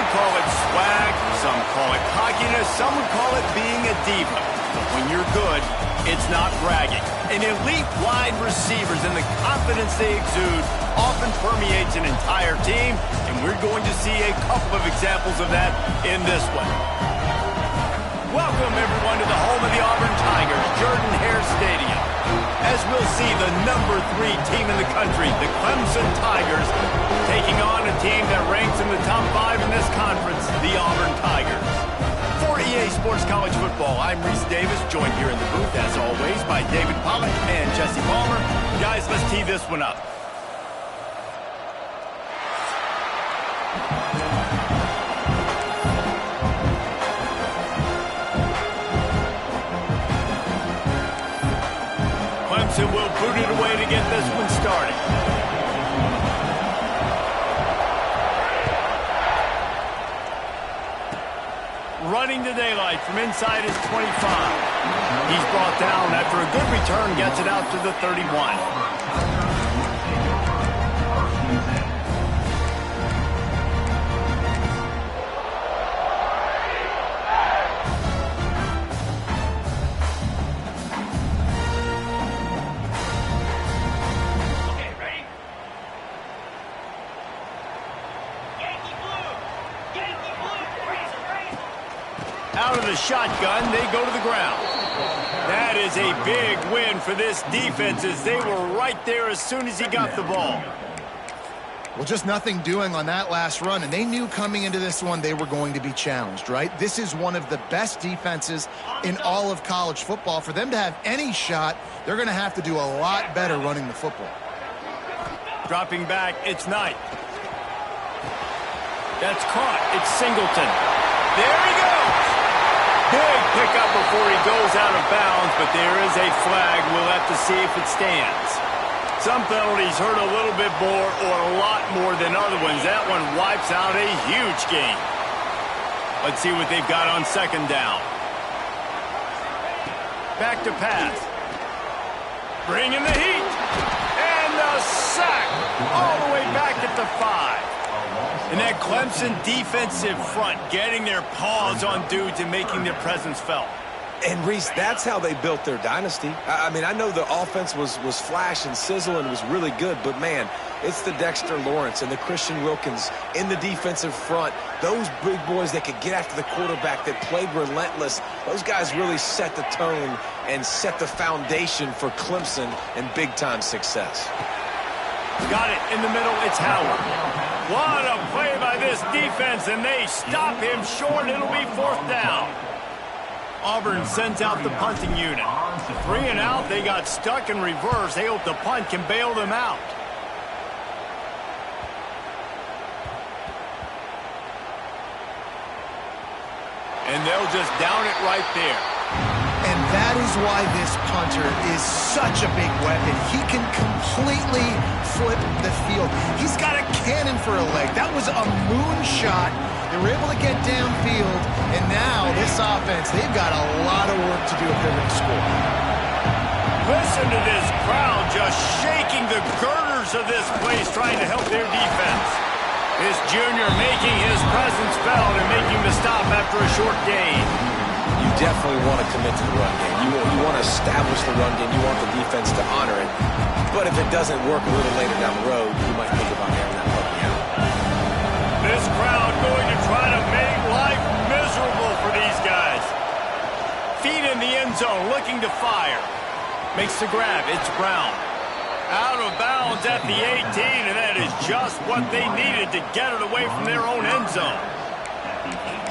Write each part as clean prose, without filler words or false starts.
would call it swag, some call it cockiness, some would call it being a diva. But when you're good, it's not bragging. An elite wide receivers and the confidence they exude often permeates an entire team, and we're going to see a couple of examples of that in this one. Welcome, everyone, to the home of the Auburn Tigers, Jordan-Hare Stadium. As we'll see, the #3 team in the country, the Clemson Tigers, taking on a team that ranks in the top 5 in this conference, the Auburn Tigers. For EA Sports College Football, I'm Reese Davis, joined here in the booth, as always, by David Pollack and Jesse Palmer. Guys, let's tee this one up. Clemson will boot it away to get this one started. Running to daylight from inside his 25. He's brought down after a good return, gets it out to the 31. Out of the shotgun, they go to the ground. That is a big win for this defense as they were right there as soon as he got the ball. Well, just nothing doing on that last run, and they knew coming into this one they were going to be challenged, right? This is one of the best defenses in all of college football. For them to have any shot, they're going to have to do a lot better running the football. Dropping back, it's Knight. That's caught. It's Singleton. There he goes. Big pickup before he goes out of bounds, but there is a flag. We'll have to see if it stands. Some penalties hurt a little bit more or a lot more than other ones. That one wipes out a huge game. Let's see what they've got on second down. Back to pass. Bring in the heat. And a sack all the way back at the 5. And that Clemson defensive front getting their paws on dudes and making their presence felt. And, Reese, that's how they built their dynasty. I mean, I know the offense was flash and sizzle and was really good, but, man, it's the Dexter Lawrence and the Christian Wilkins in the defensive front. Those big boys that could get after the quarterback, that played relentless, those guys really set the tone and set the foundation for Clemson and big-time success. Got it in the middle. It's Howard. What a play by this defense, and they stop him short. It'll be 4th down. Auburn sends out the punting unit. 3 and out. They got stuck in reverse. They hope the punt can bail them out. And they'll just down it right there. And that is why this punter is such a big weapon. He can completely flip the field. He's got a cannon for a leg. That was a moonshot. They were able to get downfield, and now this offense, they've got a lot of work to do if they're going to score. Listen to this crowd just shaking the girders of this place, trying to help their defense. This junior making his presence felt and making the stop after a short gain. You definitely want to commit to the run game. You want to establish the run game. You want the defense to honor it. But if it doesn't work a little later down the road, you might think about airing that puppy out. This crowd going to try to make life miserable for these guys. Feet in the end zone, looking to fire. Makes the grab. It's Brown. Out of bounds at the 18, and that is just what they needed to get it away from their own end zone.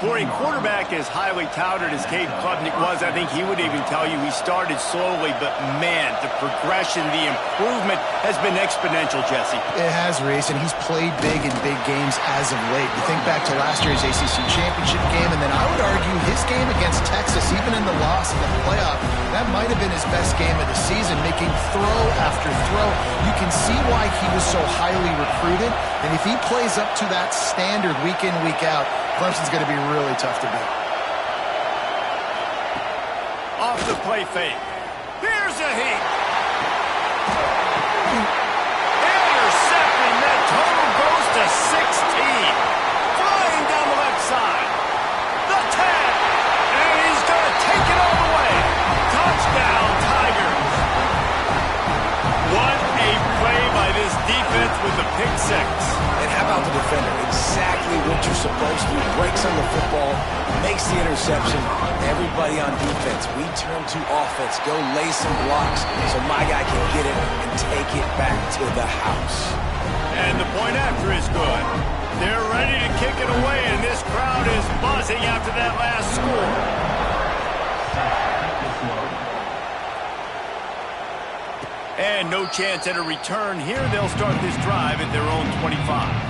For a quarterback as highly touted as Cade Klubnik was, I think he would even tell you he started slowly, but man, the progression, the improvement has been exponential, Jesse. It has, Reese, and he's played big in big games as of late. You think back to last year's ACC championship game, and then I would argue his game against Texas, even in the loss in the playoff, that might have been his best game of the season, making throw after throw. You can see why he was so highly recruited, and if he plays up to that standard week in, week out, Clemson's going to be really tough to beat. Off the play fake. Here's a heat. Intercepting. That total goes to 16. Flying down the left supposed to, breaks on the football, makes the interception. Everybody on defense, we turn to offense. Go lay some blocks so my guy can get it and take it back to the house. And the point after is good. They're ready to kick it away, and this crowd is buzzing after that last score. And no chance at a return here. They'll start this drive at their own 25.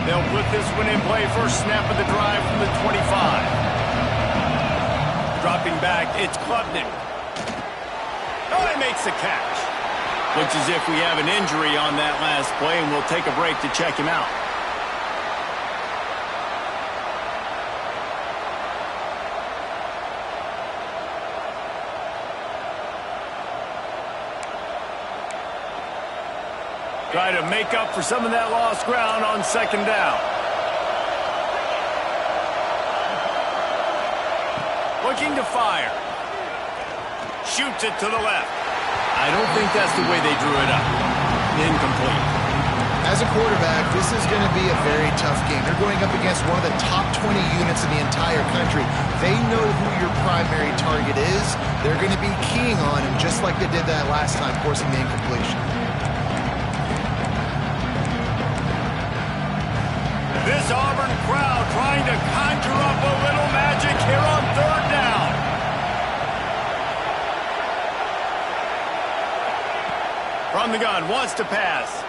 They'll put this one in play. First snap of the drive from the 25. Dropping back, it's Klubnik. Oh, he makes the catch. Looks as if we have an injury on that last play, and we'll take a break to check him out. Try to make up for some of that lost ground on second down. Looking to fire. Shoots it to the left. I don't think that's the way they drew it up. Incomplete. As a quarterback, this is going to be a very tough game. They're going up against one of the top 20 units in the entire country. They know who your primary target is. They're going to be keying on him just like they did that last time, forcing the incompletion. This Auburn crowd trying to conjure up a little magic here on third down. From the gun, wants to pass.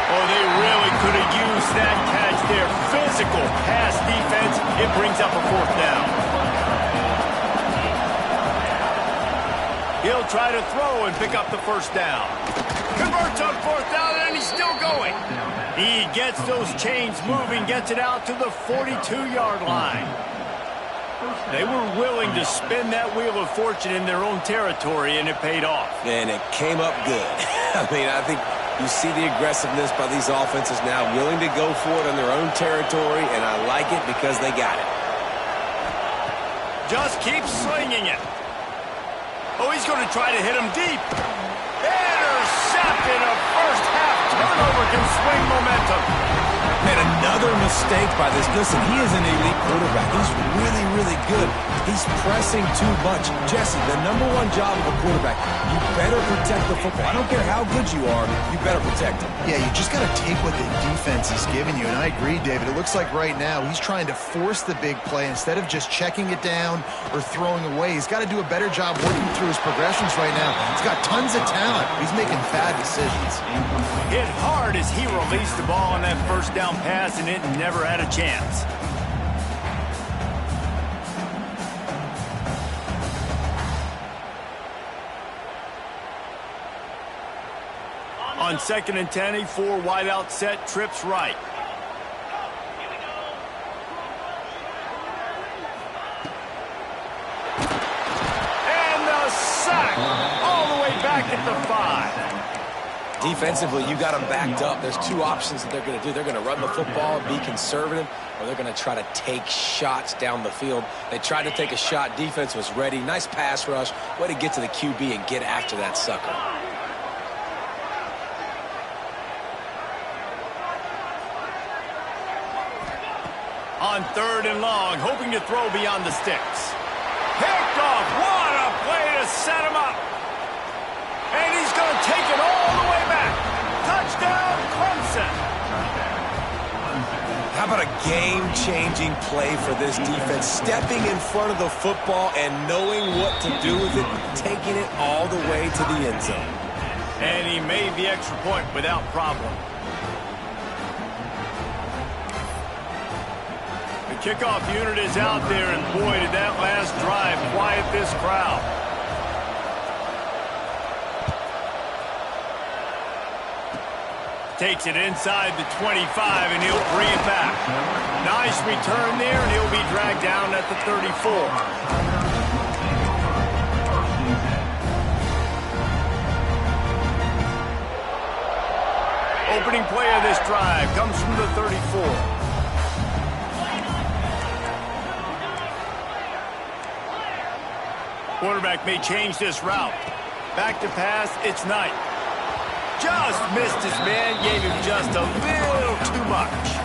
Oh, they really could have used that catch there. Physical pass defense. It brings up a fourth down. He'll try to throw and pick up the first down. Converts on fourth down, and he's still going. He gets those chains moving, gets it out to the 42-yard line. They were willing to spin that wheel of fortune in their own territory, and it paid off. And it came up good. I mean, I think you see the aggressiveness by these offenses now, willing to go for it in their own territory, and I like it because they got it. Just keep slinging it. Oh, he's going to try to hit him deep. Intercepted. A first half turnover can swing momentum. And another mistake by this. Listen, he is an elite quarterback. He's really, really good. He's pressing too much. Jesse, the #1 job of a quarterback, you better protect the football. I don't care how good you are, you better protect it. Yeah, you just got to take what the defense is giving you. And I agree, David. It looks like right now he's trying to force the big play instead of just checking it down or throwing away. He's got to do a better job working through his progressions right now. He's got tons of talent. He's making bad decisions. Hit hard as he released the ball on that first down pass, and it never had a chance. On 2nd and 10, a 4 wide out set, trips right. And the sack all the way back at the 5. Defensively, you got them backed up. There's two options that they're going to do. They're going to run the football and be conservative, or they're going to try to take shots down the field. They tried to take a shot. Defense was ready. Nice pass rush. Way to get to the QB and get after that sucker. On 3rd and long, hoping to throw beyond the sticks. Picked off. What a play to set him up. And he's going to take it all the way back. Touchdown, Clemson. How about a game-changing play for this defense? Stepping in front of the football and knowing what to do with it, taking it all the way to the end zone. And he made the extra point without problem. The kickoff unit is out there, and boy, did that last drive quiet this crowd. Takes it inside the 25, and he'll bring it back. Nice return there, and he'll be dragged down at the 34. Opening play of this drive comes from the 34. Quarterback may change this route. Back to pass, it's Knight. Just missed his man, gave him just a little too much.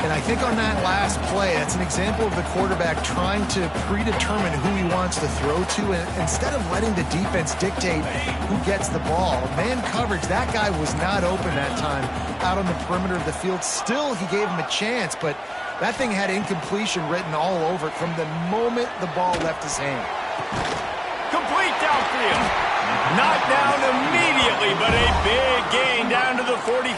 And I think on that last play, that's an example of the quarterback trying to predetermine who he wants to throw to, and instead of letting the defense dictate who gets the ball. Man coverage, that guy was not open that time out on the perimeter of the field. Still, he gave him a chance, but that thing had incompletion written all over it from the moment the ball left his hand. Complete downfield. Not down immediately, but a big gain down to the 45.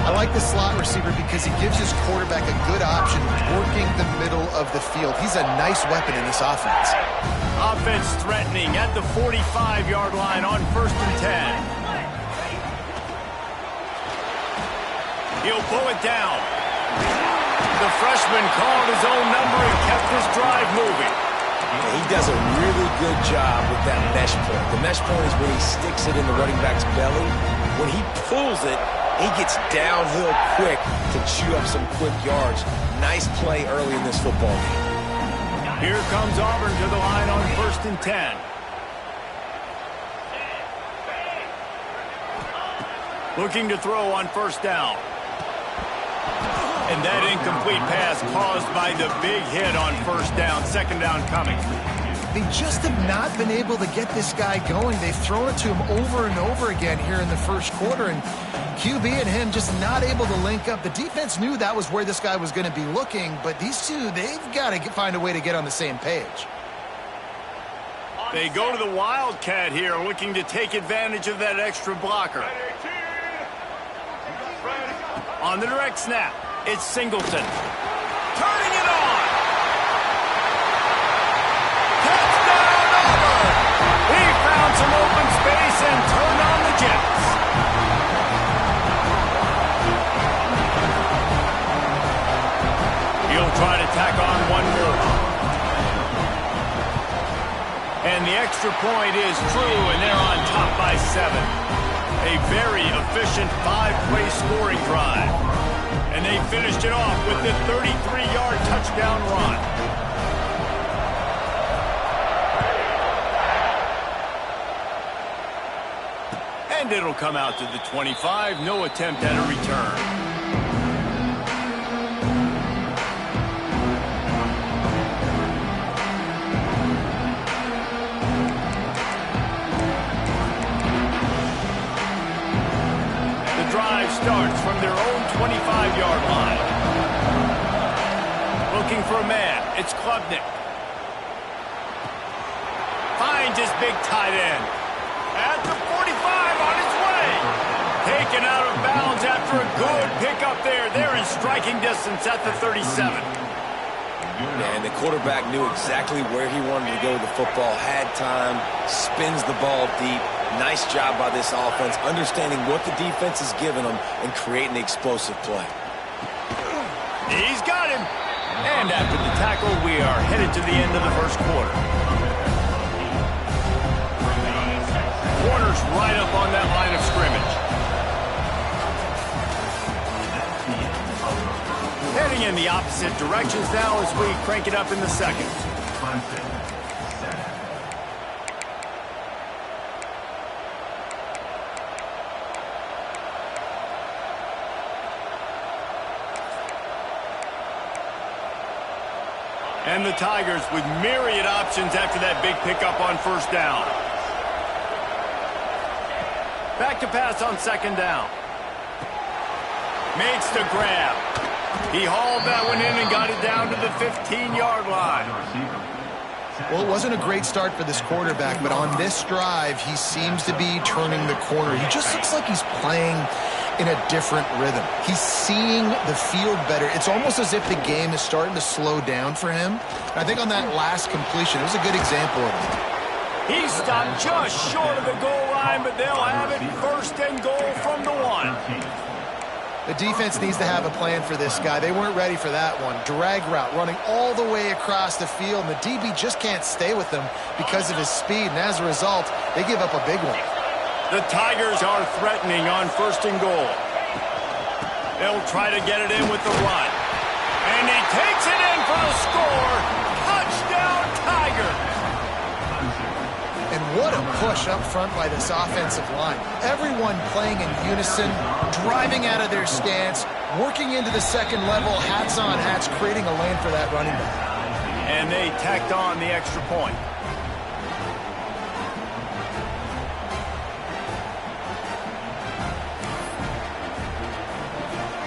I like the slot receiver because he gives his quarterback a good option working the middle of the field. He's a nice weapon in this offense. Offense threatening at the 45-yard line on 1st and 10. He'll pull it down. The freshman called his own number and kept this drive moving. He does a really good job with that mesh point. The mesh point is when he sticks it in the running back's belly. When he pulls it, he gets downhill quick to chew up some quick yards. Nice play early in this football game. Here comes Auburn to the line on 1st and 10. Looking to throw on 1st down. And that incomplete pass caused by the big hit on 1st down. 2nd down coming. They just have not been able to get this guy going. They've thrown it to him over and over again here in the first quarter, and QB and him just not able to link up. The defense knew that was where this guy was going to be looking, but these two, they've got to find a way to get on the same page. They go to the Wildcat here, looking to take advantage of that extra blocker. On the direct snap, it's Singleton. Turning it on! He found some open space and turned on the Jets. He'll try to tack on one more. And the extra point is true, and they're on top by 7. A very efficient 5-play scoring drive. And they finished it off with the 33-yard touchdown run. And it'll come out to the 25. No attempt at a return. The drive starts from their own 25-yard line. Looking for a man. It's Klubnik. Finds his big tight end. At the 45 on his way. Taken out of bounds after a good pickup there. They're in striking distance at the 37. And the quarterback knew exactly where he wanted to go with the football, had time, spins the ball deep. Nice job by this offense, understanding what the defense is giving them and creating the explosive play. He's got him. And after the tackle, we are headed to the end of the first quarter. Corner's right up on that line of scrimmage. Heading in the opposite directions now as we crank it up in the second. And the Tigers with myriad options after that big pickup on 1st down. Back to pass on 2nd down. Makes the grab. He hauled that one in and got it down to the 15-yard line. Well, it wasn't a great start for this quarterback, but on this drive, he seems to be turning the corner. He just looks like he's playing in a different rhythm. He's seeing the field better. It's almost as if the game is starting to slow down for him. And I think on that last completion, it was a good example of it. He stopped just short of the goal line, but they'll have it 1st and goal from the 1. The defense needs to have a plan for this guy. They weren't ready for that one. Drag route running all the way across the field, and the DB just can't stay with him because of his speed, and as a result, they give up a big one. The Tigers are threatening on 1st and goal. They'll try to get it in with the run. And he takes it in for the score. Touchdown, Tigers! And what a push up front by this offensive line. Everyone playing in unison, driving out of their stance, working into the second level, hats on hats, creating a lane for that running back. And they tacked on the extra point.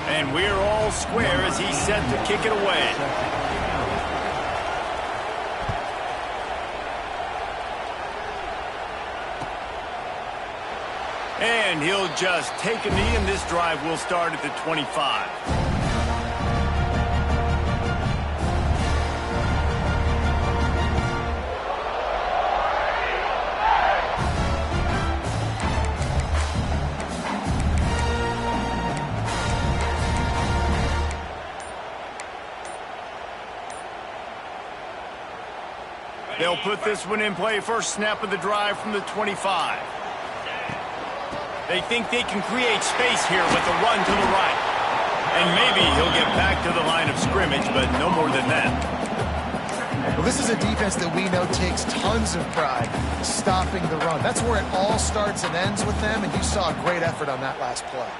And we're all square as he's set to kick it away. And he'll just take a knee, and this drive will start at the 25. They'll put this one in play. First snap of the drive from the 25. They think they can create space here with a run to the right. And maybe he'll get back to the line of scrimmage, but no more than that. Well, this is a defense that we know takes tons of pride stopping the run. That's where it all starts and ends with them, and you saw a great effort on that last play.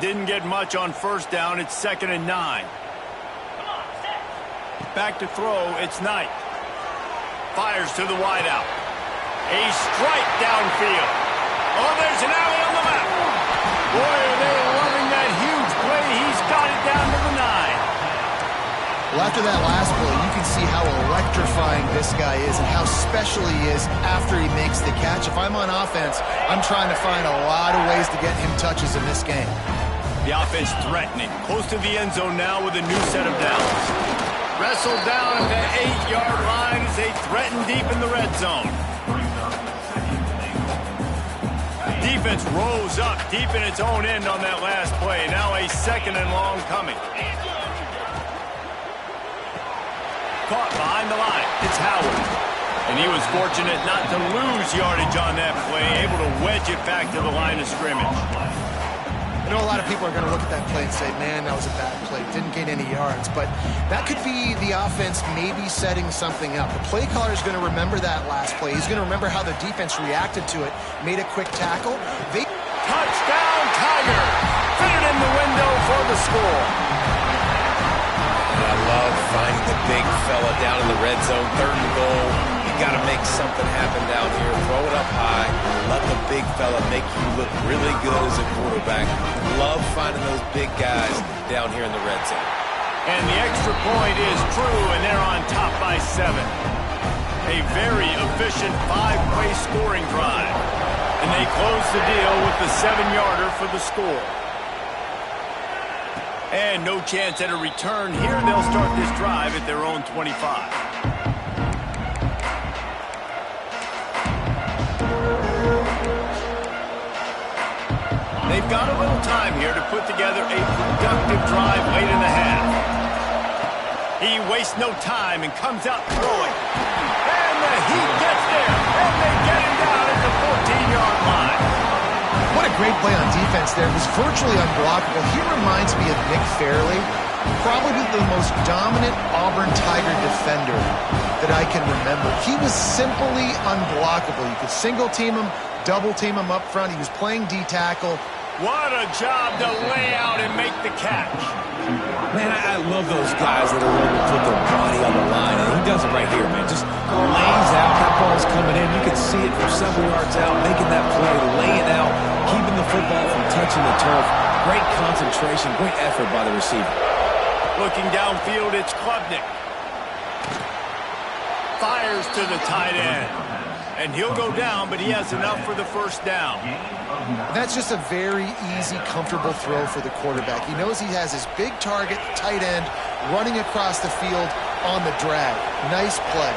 Didn't get much on 1st down. It's 2nd and 9. Back to throw. It's Knight. Fires to the wideout. A strike downfield. Oh, there's an alley on the map. Boy, are they loving that huge play. He's got it down to the 9. Well, after that last play, you can see how electrifying this guy is and how special he is after he makes the catch. If I'm on offense, I'm trying to find a lot of ways to get him touches in this game. The offense threatening. Close to the end zone now with a new set of downs. Wrestled down at the 8-yard line as they threaten deep in the red zone. Defense rose up deep in its own end on that last play. Now a 2nd and long coming. Caught behind the line. It's Howard. And he was fortunate not to lose yardage on that play, able to wedge it back to the line of scrimmage. I know a lot of people are going to look at that play and say, man, that was a bad play. Didn't gain any yards. But that could be the offense maybe setting something up. The play caller is going to remember that last play. He's going to remember how the defense reacted to it, made a quick tackle. Touchdown, Tiger! Fit it in the window for the score. I love finding the big fella down in the red zone, 3rd and goal. You got to make something happen down here. Throw it up high. Let the big fella make you look really good as a quarterback. Love finding those big guys down here in the red zone. And the extra point is true, and they're on top by 7. A very efficient 5-play scoring drive. And they close the deal with the 7-yarder for the score. And no chance at a return here. They'll start this drive at their own 25. They've got a little time here to put together a productive drive late in the half. He wastes no time and comes out throwing. And the Heat gets there, and they get him down at the 14-yard line. What a great play on defense there. It was virtually unblockable. He reminds me of Nick Fairley, probably the most dominant Auburn Tiger defender that I can remember. He was simply unblockable. You could single-team him, double-team him up front. He was playing D-tackle. What a job to lay out and make the catch. Man, I love those guys that are able to put their body on the line, and he does it right here, man. Just lays out. That ball's coming in. You can see it from several yards out, making that play, laying out, keeping the football from touching the turf. Great concentration, great effort by the receiver. Looking downfield, it's Klubnik. Fires to the tight end. And he'll go down, but he has enough for the 1st down. That's just a very easy, comfortable throw for the quarterback. He knows he has his big target, tight end, running across the field on the drag. Nice play.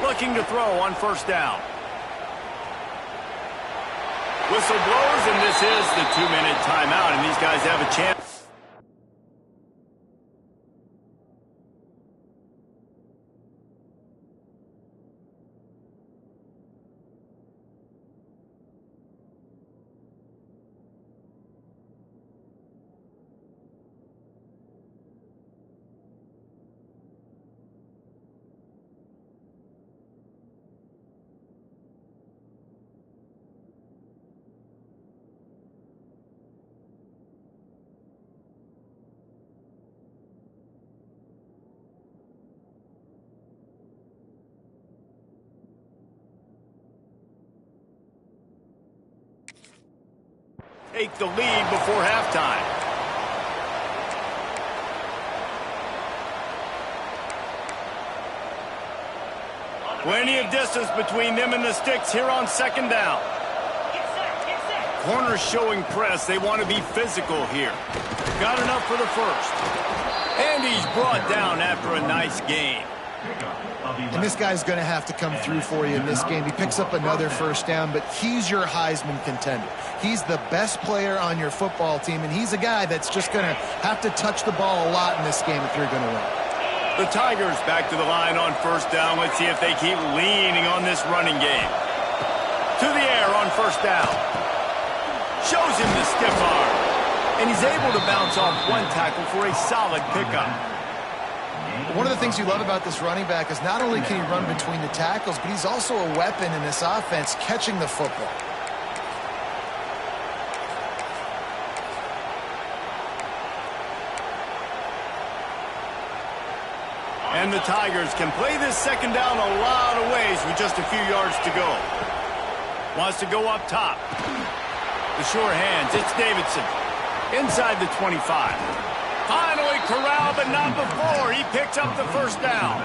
Looking to throw on 1st down. Whistle blows, and this is the 2-minute timeout, and these guys have a chance. take the lead before halftime. Plenty of distance between them and the sticks here on second down. Corners showing press. They want to be physical here. Got enough for the first. And he's brought down after a nice gain. And this guy's going to have to come through for you in this game. He picks up another first down, but he's your Heisman contender. He's the best player on your football team, and he's a guy that's just going to have to touch the ball a lot in this game if you're going to win. The Tigers back to the line on first down. Let's see if they keep leaning on this running game. To the air on first down. Shows him the stiff arm. And he's able to bounce off one tackle for a solid pickup. One of the things you love about this running back is not only can he run between the tackles, but he's also a weapon in this offense catching the football. And the Tigers can play this second down a lot of ways with just a few yards to go. Wants to go up top. The sure hands, it's Davidson. Inside the 25. Finally corralled, but not before. He picks up the first down.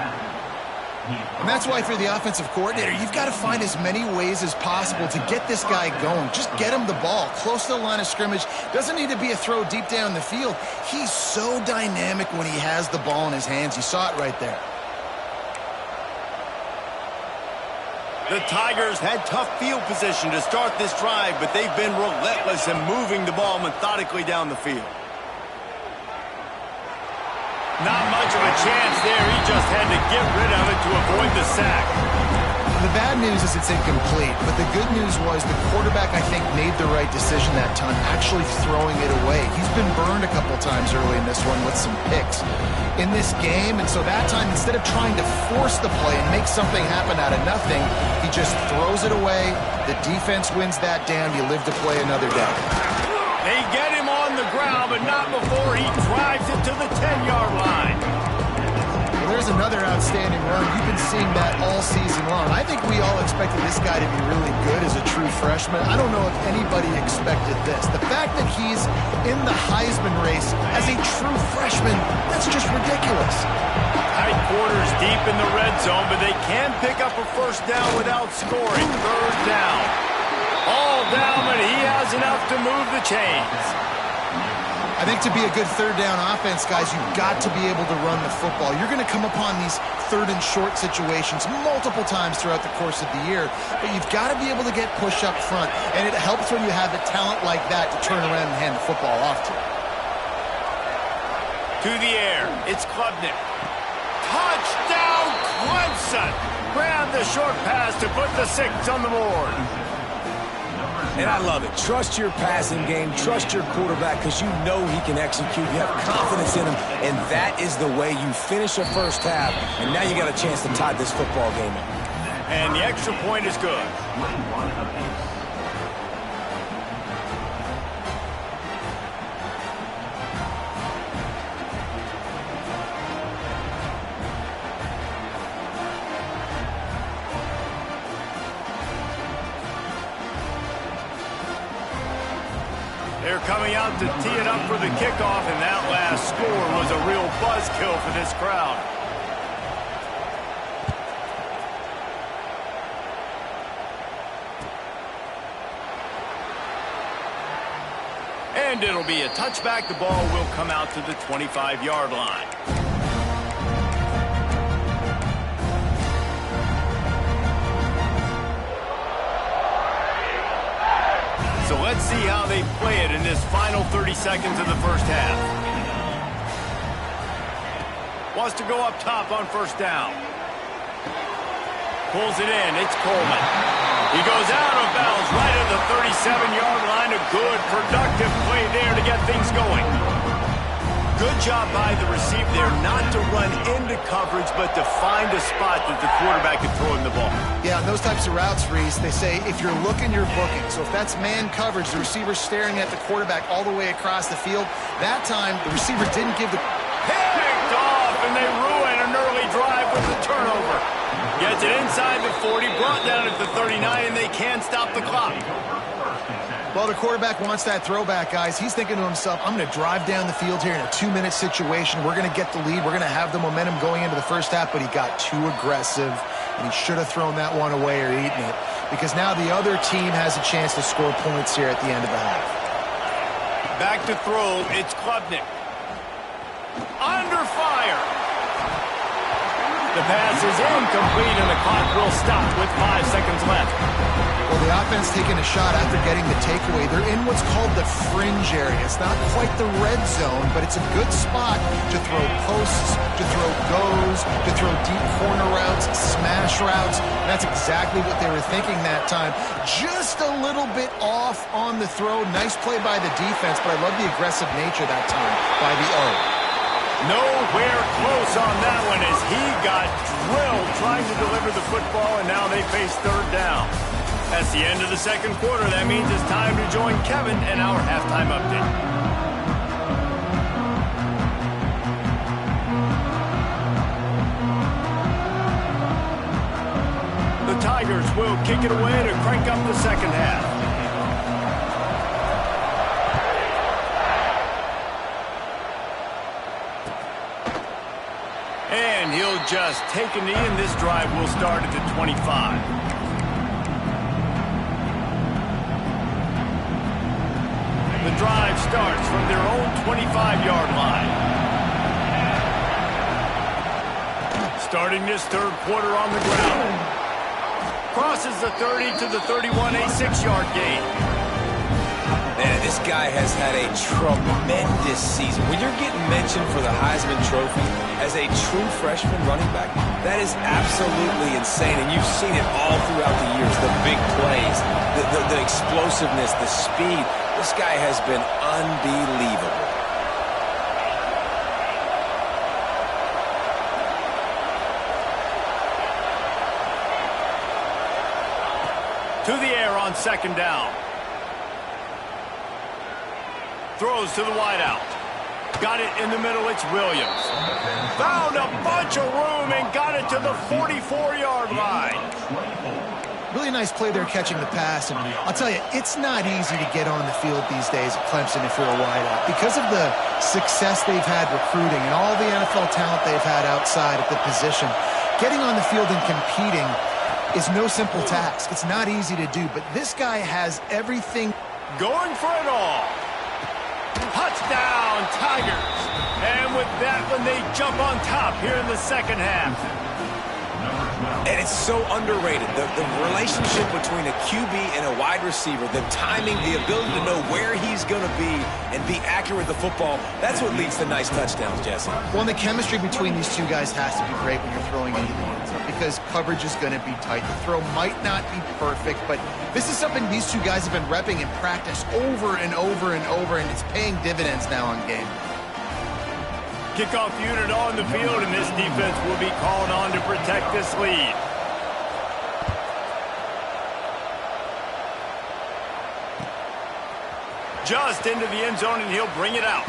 And that's why for the offensive coordinator, you've got to find as many ways as possible to get this guy going. Just get him the ball close to the line of scrimmage. Doesn't need to be a throw deep down the field. He's so dynamic when he has the ball in his hands. You saw it right there. The Tigers had tough field position to start this drive, but they've been relentless in moving the ball methodically down the field. Not much of a chance there. He just had to get rid of it to avoid the sack. The bad news is it's incomplete, but the good news was the quarterback, I think, made the right decision that time, actually throwing it away. He's been burned a couple times early in this one with some picks in this game, and so that time, instead of trying to force the play and make something happen out of nothing, he just throws it away. The defense wins that down. You live to play another day. They get him on the ground, but not before he drives it to the 10-yard line. Well, there's another outstanding run. You've been seeing that all season long. I think we all expected this guy to be really good as a true freshman. I don't know if anybody expected this. The fact that he's in the Heisman race as a true freshman, that's just ridiculous. Tight quarters deep in the red zone, but they can pick up a first down without scoring. Third down. All down, but he has enough to move the chains. I think to be a good third down offense, guys, you've got to be able to run the football. You're going to come upon these third and short situations multiple times throughout the course of the year, but you've got to be able to get push up front, and it helps when you have a talent like that to turn around and hand the football off to. To the air, it's Klubnik. Touchdown, Clemson! Grab the short pass to put the 6 on the board. And I love it. Trust your passing game. Trust your quarterback because you know he can execute. You have confidence in him, and that is the way you finish a first half. And now you got a chance to tie this football game up. And the extra point is good. They're coming out to tee it up for the kickoff, and that last score was a real buzzkill for this crowd. And it'll be a touchback. The ball will come out to the 25-yard line. So let's see how they play it in this final 30 seconds of the first half. Wants to go up top on first down. Pulls it in. It's Coleman. He goes out of bounds right at the 37-yard line. A good, productive play there to get things going. Good job by the receiver there not to run into coverage, but to find a spot that the quarterback can throw him the ball. Yeah, and those types of routes, Reese, they say if you're looking, you're booking. So if that's man coverage, the receiver's staring at the quarterback all the way across the field. That time, the receiver didn't give the... Picked off, and they ruin an early drive with the turnover. Gets it inside the 40, brought down at the 39, and they can't stop the clock. Well, the quarterback wants that throwback, guys. He's thinking to himself, I'm going to drive down the field here in a 2-minute situation. We're going to get the lead. We're going to have the momentum going into the first half, but he got too aggressive, and he should have thrown that one away or eaten it, because now the other team has a chance to score points here at the end of the half. Back to throw, it's Klubnik. Under fire. The pass is incomplete, and the clock will stop with 5 seconds left. Well, the offense taking a shot after getting the takeaway. They're in what's called the fringe area. It's not quite the red zone, but it's a good spot to throw posts, to throw goes, to throw deep corner routes, smash routes. And that's exactly what they were thinking that time. Just a little bit off on the throw. Nice play by the defense, but I love the aggressive nature that time by the O. Nowhere close on that one as he got drilled trying to deliver the football, and now they face third down. That's the end of the second quarter. That means it's time to join Kevin and our halftime update. The Tigers will kick it away to crank up the second half. And he'll just take a knee, and this drive will start at the 25. The drive starts from their own 25-yard line. Starting this third quarter on the ground. Crosses the 30 to the 31, a 6-yard gain. Man, this guy has had a tremendous season. When you're getting mentioned for the Heisman Trophy as a true freshman running back, that is absolutely insane. And you've seen it all throughout the years, the big plays, the explosiveness, the speed. This guy has been unbelievable. To the air on second down. Throws to the wideout. Got it in the middle, it's Williams. Found a bunch of room and got it to the 44-yard line. Really nice play there catching the pass, and I'll tell you, it's not easy to get on the field these days at Clemson if you're a wideout. Because of the success they've had recruiting and all the NFL talent they've had outside at the position, getting on the field and competing is no simple task. It's not easy to do, but this guy has everything. Going for it all. Touchdown, Tigers. And with that one, they jump on top here in the second half. And it's so underrated. The relationship between a QB and a wide receiver, the timing, the ability to know where he's going to be and be accurate with the football, that's what leads to nice touchdowns, Jesse. Well, and the chemistry between these two guys has to be great when you're throwing into the end zone because coverage is going to be tight. The throw might not be perfect, but this is something these two guys have been repping in practice over and over and over, and it's paying dividends now on game. Kickoff unit on the field, and this defense will be called on to protect this lead. Just into the end zone, and he'll bring it out.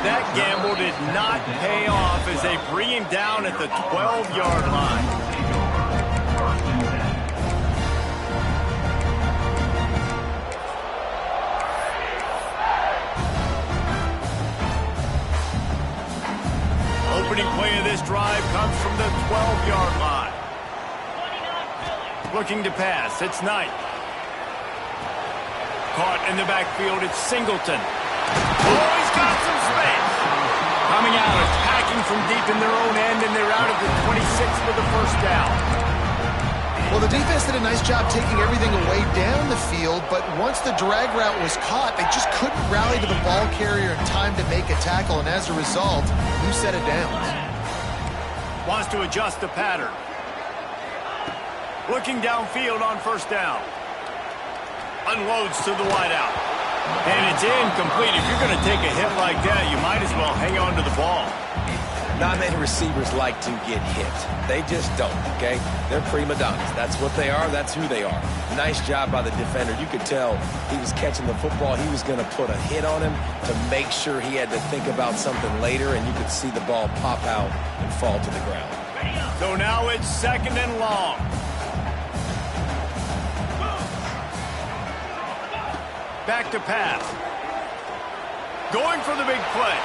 That gamble did not pay off as they bring him down at the 12-yard line. Opening play of this drive comes from the 12-yard line. Looking to pass, it's Knight. Caught in the backfield, it's Singleton. Oh, he's got some space. Coming out, attacking from deep in their own end, and they're out at the 26 for the first down. Well, the defense did a nice job taking everything away down the field, but once the drag route was caught, they just couldn't rally to the ball carrier in time to make a tackle, and as a result, new set of downs. Wants to adjust the pattern. Looking downfield on first down. Unloads to the wideout. And it's incomplete. If you're going to take a hit like that, you might as well hang on to the ball. Not many receivers like to get hit. They just don't, okay? They're prima donnas. That's what they are. That's who they are. Nice job by the defender. You could tell he was catching the football. He was going to put a hit on him to make sure he had to think about something later, and you could see the ball pop out and fall to the ground. So now it's second and long. back to pass. Going for the big play.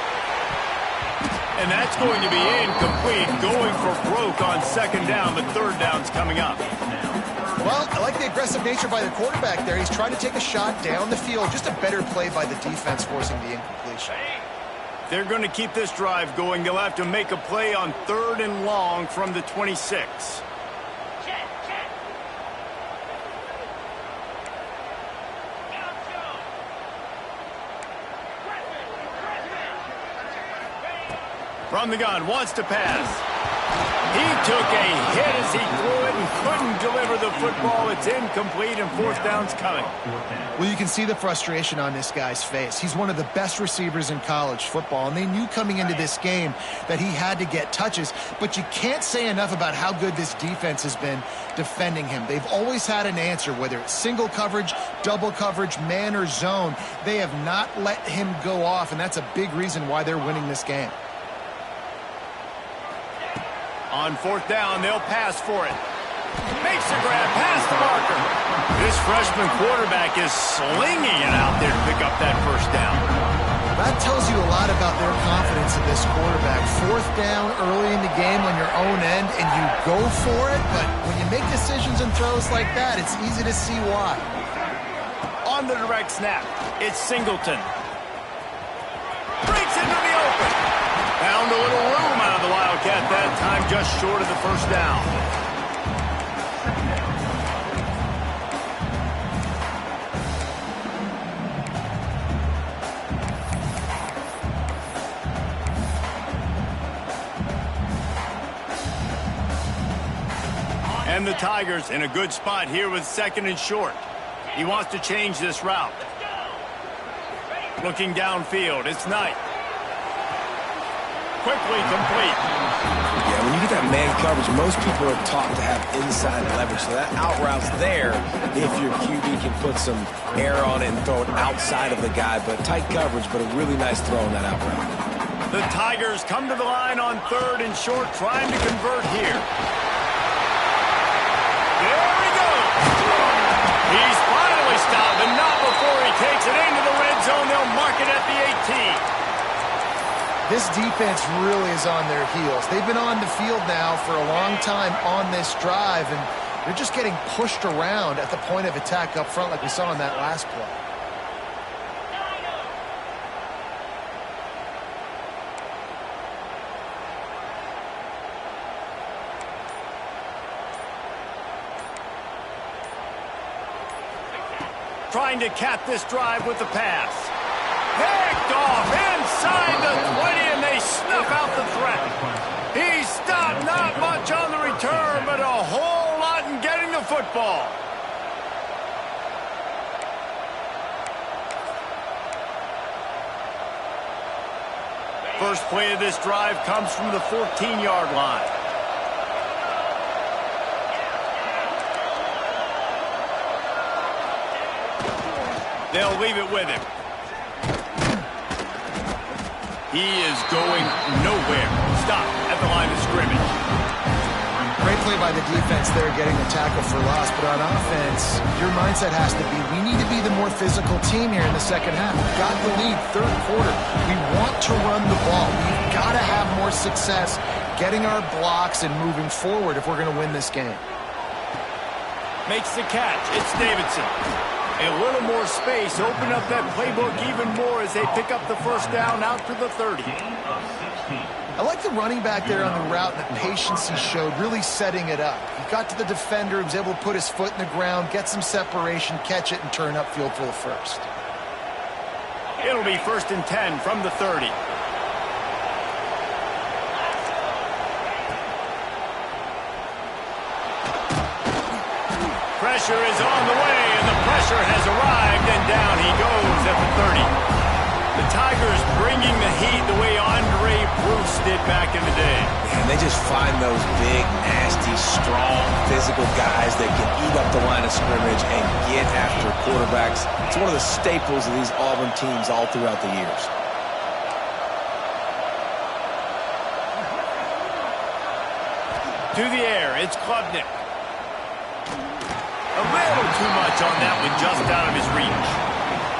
And that's going to be incomplete. Going for broke on second down, but third down's coming up. Well, I like the aggressive nature by the quarterback there. He's trying to take a shot down the field. Just a better play by the defense forcing the incompletion. They're going to keep this drive going. They'll have to make a play on 3rd and long from the 26. From the gun, wants to pass. He took a hit as he threw it and couldn't deliver the football. It's incomplete, and 4th down's coming. Well, you can see the frustration on this guy's face. He's one of the best receivers in college football, and they knew coming into this game that he had to get touches, but you can't say enough about how good this defense has been defending him. They've always had an answer, whether it's single coverage, double coverage, man, or zone. They have not let him go off, and that's a big reason why they're winning this game. On 4th down, they'll pass for it. Makes a grab past the marker. This freshman quarterback is slinging it out there to pick up that 1st down. That tells you a lot about their confidence in this quarterback. 4th down early in the game on your own end, and you go for it, but when you make decisions and throws like that, it's easy to see why. On the direct snap, it's Singleton. Breaks into the open. Found a little room out of the Wildcat that time, just short of the 1st down. And the Tigers in a good spot here with 2nd and short. He wants to change this route. Looking downfield, it's Knight. Quickly complete. Yeah, when you get that man coverage, most people are taught to have inside leverage. So that out route's there if your QB can put some air on it and throw it outside of the guy. But tight coverage, but a really nice throw on that out route. The Tigers come to the line on 3rd and short, trying to convert here. There he goes. He's finally stopped, but not before he takes it into the red zone. They'll mark it at the 18. This defense really is on their heels. They've been on the field now for a long time on this drive, and they're just getting pushed around at the point of attack up front like we saw in that last play. Trying to cap this drive with the pass. Picked off inside the 20, and they snuff out the threat. He stopped not much on the return, but a whole lot in getting the football. First play of this drive comes from the 14-yard line. They'll leave it with him. He is going nowhere. Stop at the line of scrimmage. Great play by the defense there, getting the tackle for loss. But on offense, your mindset has to be, we need to be the more physical team here in the second half. We've got the lead, 3rd quarter. We want to run the ball. We've got to have more success getting our blocks and moving forward if we're going to win this game. Makes the catch. It's Davidson. A little more space, open up that playbook even more as they pick up the 1st down out to the 30. I like the running back there on the route and the patience he showed, really setting it up. He got to the defender, he was able to put his foot in the ground, get some separation, catch it, and turn upfield for the 1st. It'll be 1st and 10 from the 30. Pressure is on the way, and the pressure has arrived, and down he goes at the 30. The Tigers bringing the heat the way Andre Bruce did back in the day. And they just find those big, nasty, strong, physical guys that can eat up the line of scrimmage and get after quarterbacks. It's one of the staples of these Auburn teams all throughout the years. To the air, it's Klubnik. A little too much on that one, just out of his reach.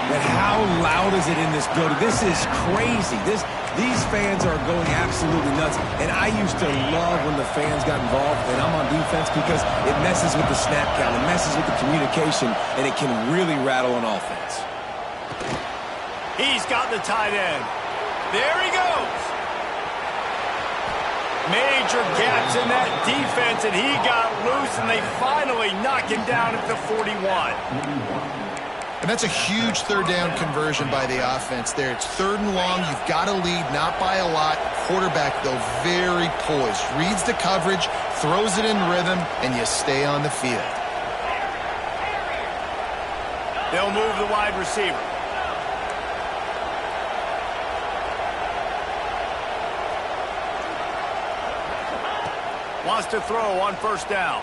And how loud is it in this building? This is crazy. These fans are going absolutely nuts. And I used to love when the fans got involved, and I'm on defense, because it messes with the snap count, it messes with the communication, and it can really rattle an offense. He's got the tight end. There he goes. Major gaps in that defense, and he got loose, and they finally knock him down at the 41. And that's a huge third down conversion by the offense there. It's 3rd and long. You've got to lead, not by a lot. Quarterback, though, very poised. Reads the coverage, throws it in rhythm, and you stay on the field. They'll move the wide receiver. Wants to throw on 1st down.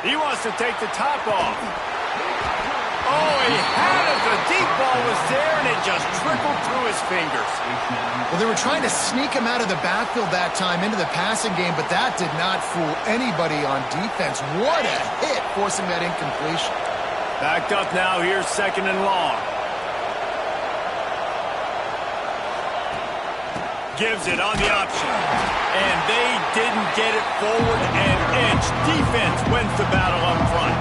He wants to take the top off. Oh, he had it. The deep ball was there, and it just trickled through his fingers. Well, they were trying to sneak him out of the backfield that time into the passing game, but that did not fool anybody on defense. What a hit, forcing that incompletion. Backed up now. Here's 2nd and long. Gives it on the option. And they didn't get it forward an inch. Defense wins the battle up front.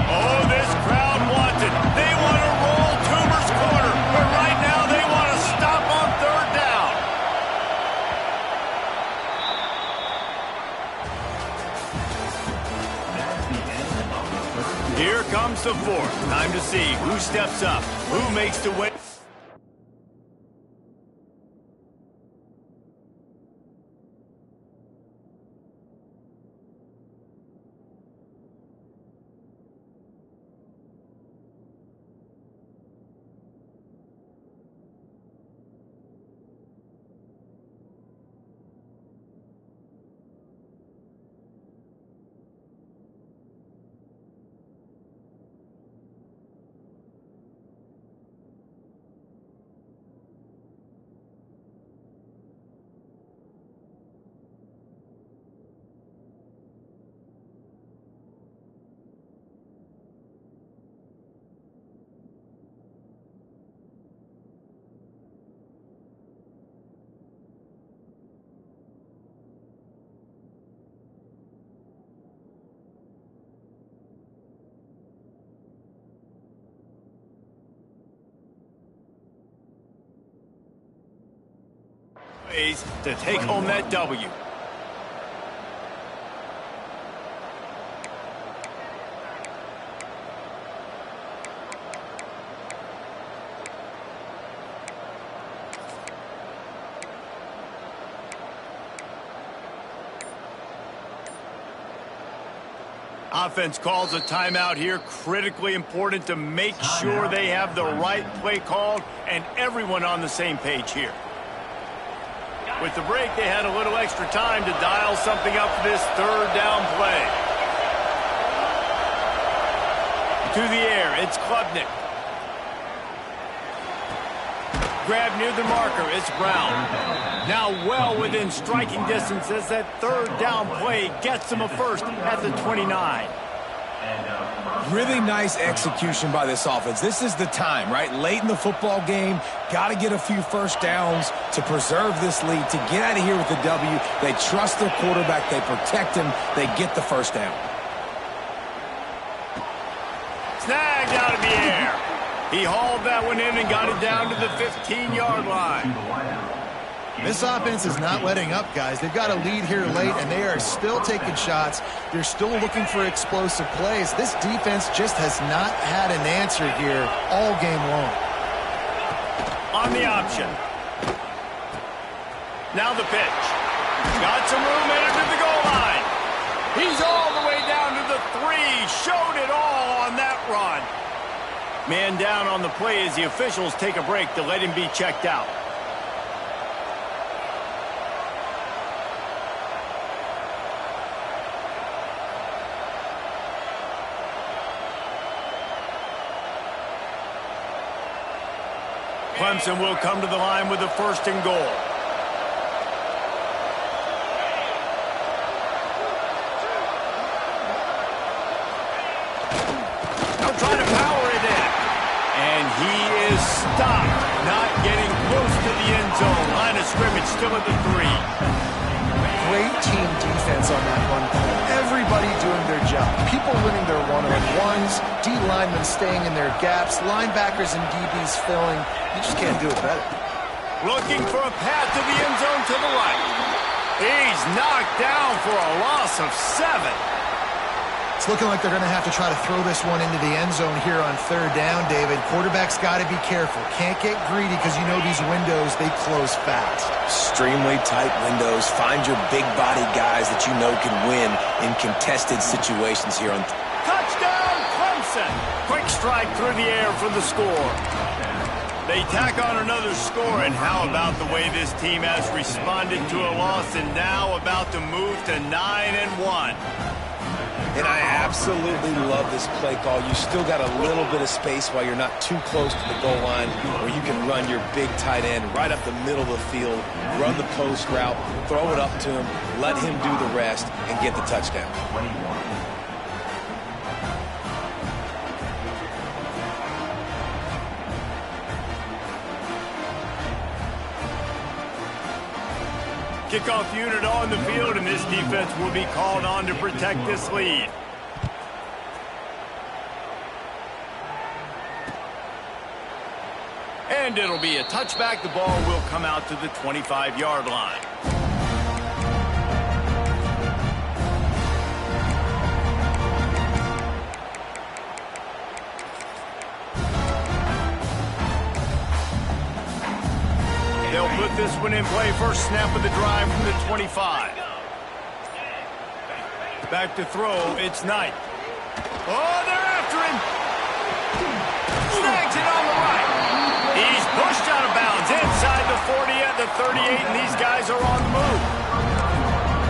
Oh, this crowd wants it. They want to roll Toomer's corner. But right now they want to stop on 3rd down. Here comes the 4th. Time to see who steps up, who makes the win. To take home that W. Offense calls a timeout here. Critically important to make sure they have the right play called and everyone on the same page here. With the break, they had a little extra time to dial something up for this 3rd down play. To the air, it's Klubnik. Grab near the marker, it's Brown. Now well within striking distance as that 3rd down play gets them a first at the 29. Really nice execution by this offense. This is the time, right? Late in the football game, got to get a few first downs to preserve this lead, to get out of here with the W. They trust their quarterback. They protect him. They get the first down. Snagged out of the air. He hauled that one in and got it down to the 15-yard line. This offense is not letting up, guys. They've got a lead here late, and they are still taking shots. They're still looking for explosive plays. This defense just has not had an answer here all game long. On the option. Now the pitch. Got some room headed to the goal line. He's all the way down to the 3. Showed it all on that run. Man down on the play as the officials take a break to let him be checked out. Clemson will come to the line with the 1st and goal. stopped. Not getting close to the end zone. Line of scrimmage still at the 3. Great team defense on that run play. Everybody doing their job. People winning their one-on-ones, D linemen staying in their gaps, linebackers and DBs filling. You just can't do it better. Looking for a path to the end zone to the right. He's knocked down for a loss of 7. It's looking like they're going to have to try to throw this one into the end zone here on 3rd down, David. Quarterback's got to be careful. Can't get greedy because you know these windows, they close fast. Extremely tight windows. Find your big body guys that you know can win in contested situations here on. Touchdown, Clemson! Quick strike through the air for the score. They tack on another score, and how about the way this team has responded to a loss and now about to move to 9-1. And I absolutely love this play call. You still got a little bit of space while you're not too close to the goal line where you can run your big tight end right up the middle of the field, run the post route, throw it up to him, let him do the rest, and get the touchdown. Kickoff unit on the field, and this defense will be called on to protect this lead. And it'll be a touchback. The ball will come out to the 25-yard line. They'll put this one in play. First snap of the drive from the 25. Back to throw. It's Knight. Oh, they're after him. Snags it on the right. He's pushed out of bounds inside the 40 at the 38, and these guys are on the move.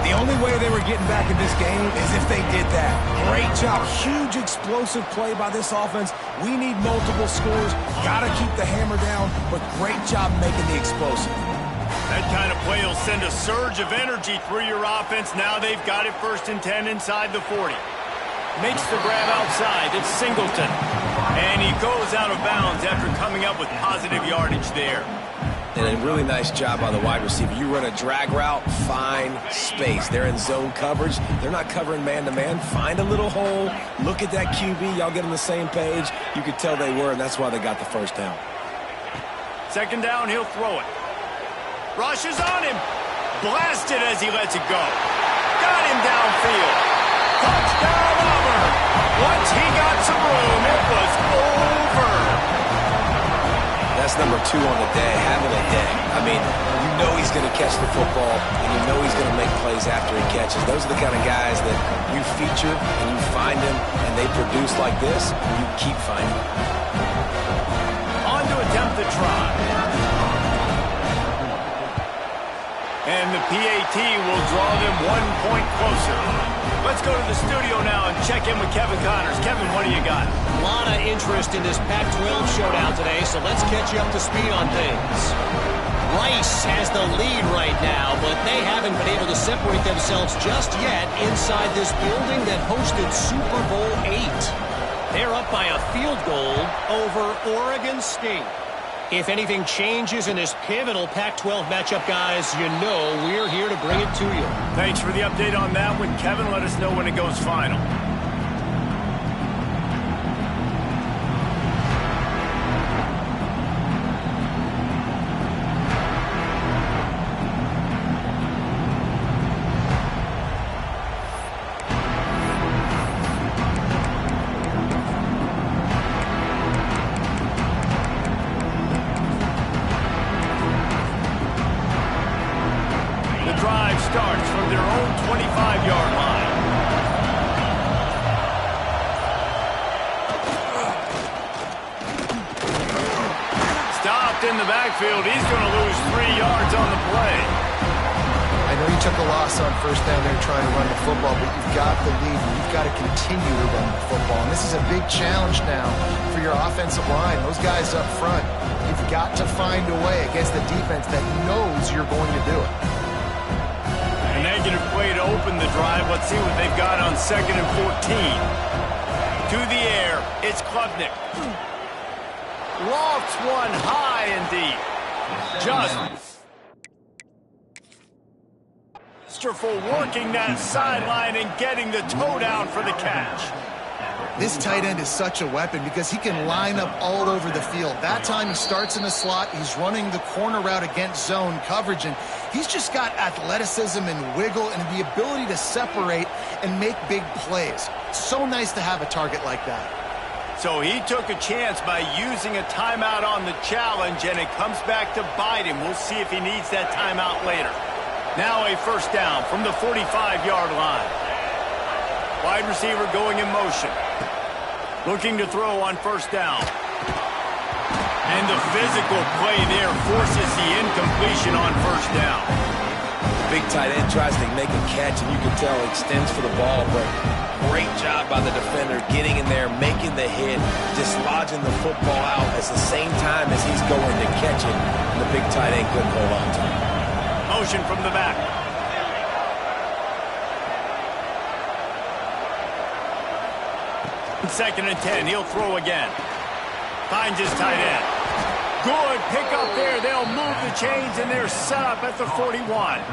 The only way they were getting back in this game is if they did that. Great job. Huge explosive play by this offense. We need multiple scores. Got to keep the hammer down, but great job making the explosive. That kind of play will send a surge of energy through your offense. Now they've got it 1st and 10 inside the 40. Makes the grab outside. It's Singleton. And he goes out of bounds after coming up with positive yardage there. And a really nice job by the wide receiver. You run a drag route, find space. They're in zone coverage. They're not covering man-to-man. Find a little hole. Look at that QB. Y'all get on the same page. You could tell they were, and that's why they got the 1st down. 2nd down, he'll throw it. Rushes on him. Blasted as he lets it go. Got him downfield. Touchdown, Auburn. Once he got some room, it was over. That's number 2 on the day, having a day. I mean, you know he's going to catch the football, and you know he's going to make plays after he catches. Those are the kind of guys that you feature, and you find them, and they produce like this, and you keep finding them. On to attempt the try. And the PAT will draw them 1 point closer. Let's go to the studio now and check in with Kevin Connors. Kevin, what do you got? A lot of interest in this Pac-12 showdown today, so let's catch you up to speed on things. Rice has the lead right now, but they haven't been able to separate themselves just yet inside this building that hosted Super Bowl 8. They're up by a field goal over Oregon State. If anything changes in this pivotal Pac-12 matchup, guys, you know we're here to bring it to you. Thanks for the update on that one, Kevin. Let us know when it goes final. Starts from their own 25-yard line. Stopped in the backfield. He's going to lose 3 yards on the play. I know you took a loss on 1st down there trying to run the football, but you've got the lead, and you've got to continue to run the football. And this is a big challenge now for your offensive line. Those guys up front, you've got to find a way against the defense that knows you're going to do it. A negative play to open the drive. Let's see what they've got on 2nd and 14. To the air, it's Klubnik. Lofts one high and deep. Just masterful working that sideline and getting the toe down for the catch. This tight end is such a weapon because he can line up all over the field. That time he starts in the slot, he's running the corner route against zone coverage, and he's just got athleticism and wiggle and the ability to separate and make big plays. So nice to have a target like that. So he took a chance by using a timeout on the challenge, and it comes back to bite him. We'll see if he needs that timeout later. Now a first down from the 45-yard line. Wide receiver going in motion. Looking to throw on first down. And the physical play there forces the incompletion on first down. Big tight end tries to make a catch, and you can tell he extends for the ball, but great job by the defender getting in there, making the hit, dislodging the football out at the same time as he's going to catch it, and the big tight end couldn't hold on to it. Motion from the back. Second and 10, he'll throw again. Finds his tight end. Good pick up there. They'll move the chains, and they're set up at the 41.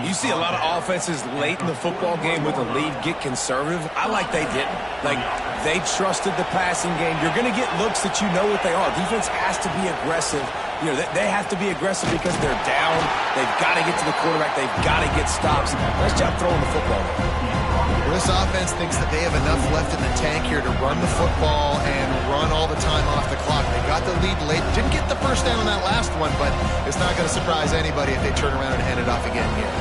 You see a lot of offenses late in the football game with a lead get conservative. I like they didn't. Like, they trusted the passing game. You're going to get looks that you know what they are. Defense has to be aggressive. You know, they have to be aggressive because they're down. They've got to get to the quarterback. They've got to get stops. Nice job throwing the football. Well, this offense thinks that they have enough left in the tank here to run the football and run all the time off the clock. They got the lead late. Didn't get the first down on that last one, but it's not going to surprise anybody if they turn around and hand it off again here.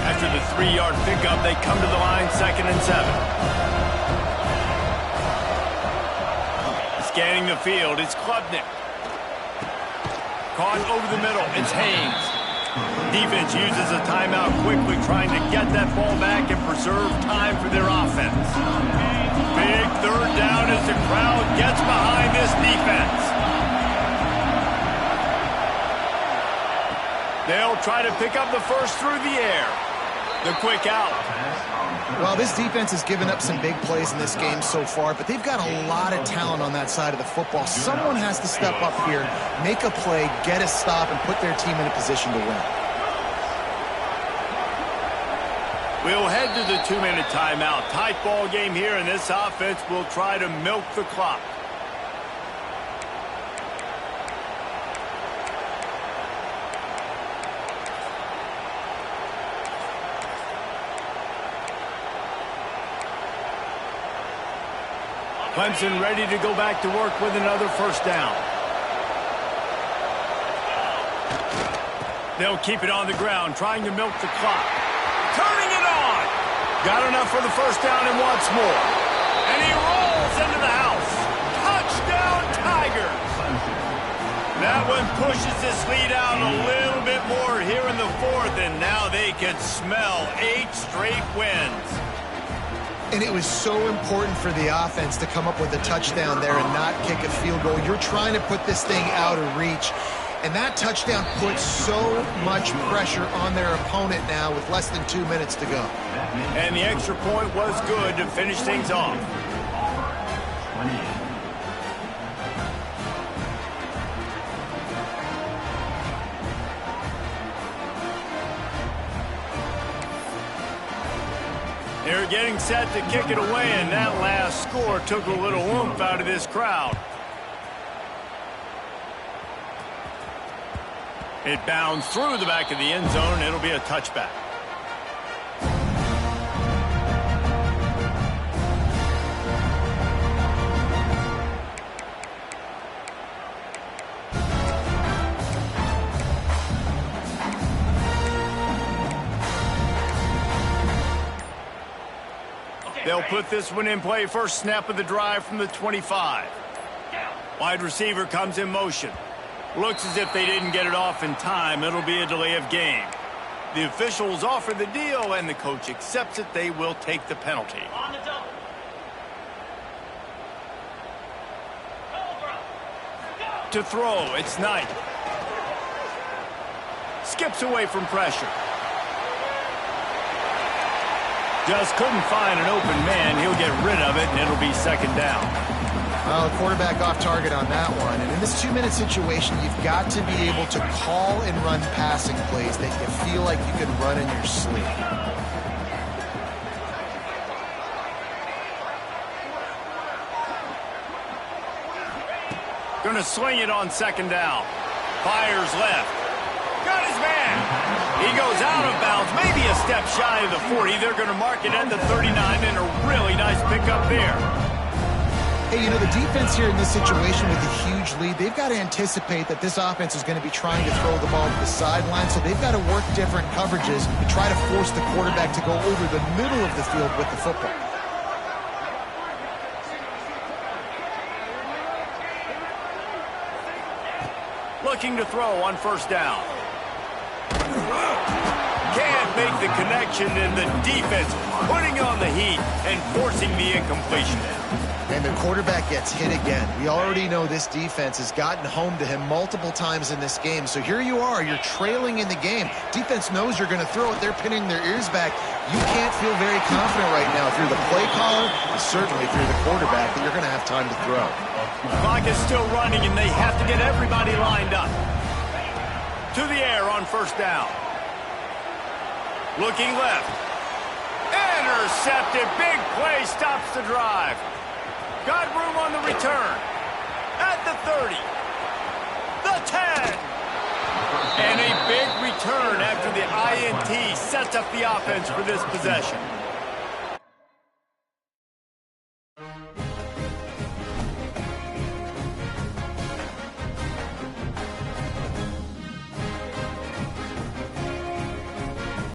After the 3-yard pickup, they come to the line, 2nd and 7. Scanning the field, it's Klubnik. Caught over the middle, it's Haynes. Defense uses a timeout quickly, trying to get that ball back and preserve time for their offense. Big third down as the crowd gets behind this defense. They'll try to pick up the first through the air. The quick out. Well, this defense has given up some big plays in this game so far, but they've got a lot of talent on that side of the football. Someone has to step up here, make a play, get a stop, and put their team in a position to win. We'll head to the 2-minute timeout. Tight ball game here, and this offense will try to milk the clock. Clemson ready to go back to work with another first down. They'll keep it on the ground, trying to milk the clock. Turning it on! Got enough for the first down and wants more. And he rolls into the house. Touchdown, Tigers! That one pushes this lead out a little bit more here in the 4th, and now they can smell 8 straight wins. And it was so important for the offense to come up with a touchdown there and not kick a field goal. You're trying to put this thing out of reach. And that touchdown puts so much pressure on their opponent now with less than 2 minutes to go. And the extra point was good to finish things off. They're getting set to kick it away, and that last score took a little oomph out of this crowd. It bounds through the back of the end zone. It'll be a touchback. They'll put this one in play. First snap of the drive from the 25. Wide receiver comes in motion. Looks as if they didn't get it off in time. It'll be a delay of game. The officials offer the deal, and the coach accepts it. They will take the penalty. On the double. To throw, it's Knight. Skips away from pressure. Just couldn't find an open man. He'll get rid of it, and it'll be second down. Well, the quarterback off target on that one. And in this 2-minute situation, you've got to be able to call and run passing plays that you feel like you can run in your sleep. Going to swing it on second down. Fires left. Got his man. He goes out of bounds, maybe a step shy of the 40. They're going to mark it at the 39, and a really nice pickup there. Hey, you know, the defense here in this situation with a huge lead, they've got to anticipate that this offense is going to be trying to throw the ball to the sideline, so they've got to work different coverages to try to force the quarterback to go over the middle of the field with the football. Looking to throw on first down. Can't make the connection, and the defense putting on the heat and forcing the incompletion. And the quarterback gets hit again. We already know this defense has gotten home to him multiple times in this game. So here you are, you're trailing in the game. Defense knows you're going to throw it. They're pinning their ears back. You can't feel very confident right now through the play caller and certainly through the quarterback that you're going to have time to throw. The clock is still running, and they have to get everybody lined up. To the air on first down. Looking left. Intercepted. Big play stops the drive. Got room on the return. At the 30. The 10. And a big return after the INT sets up the offense for this possession.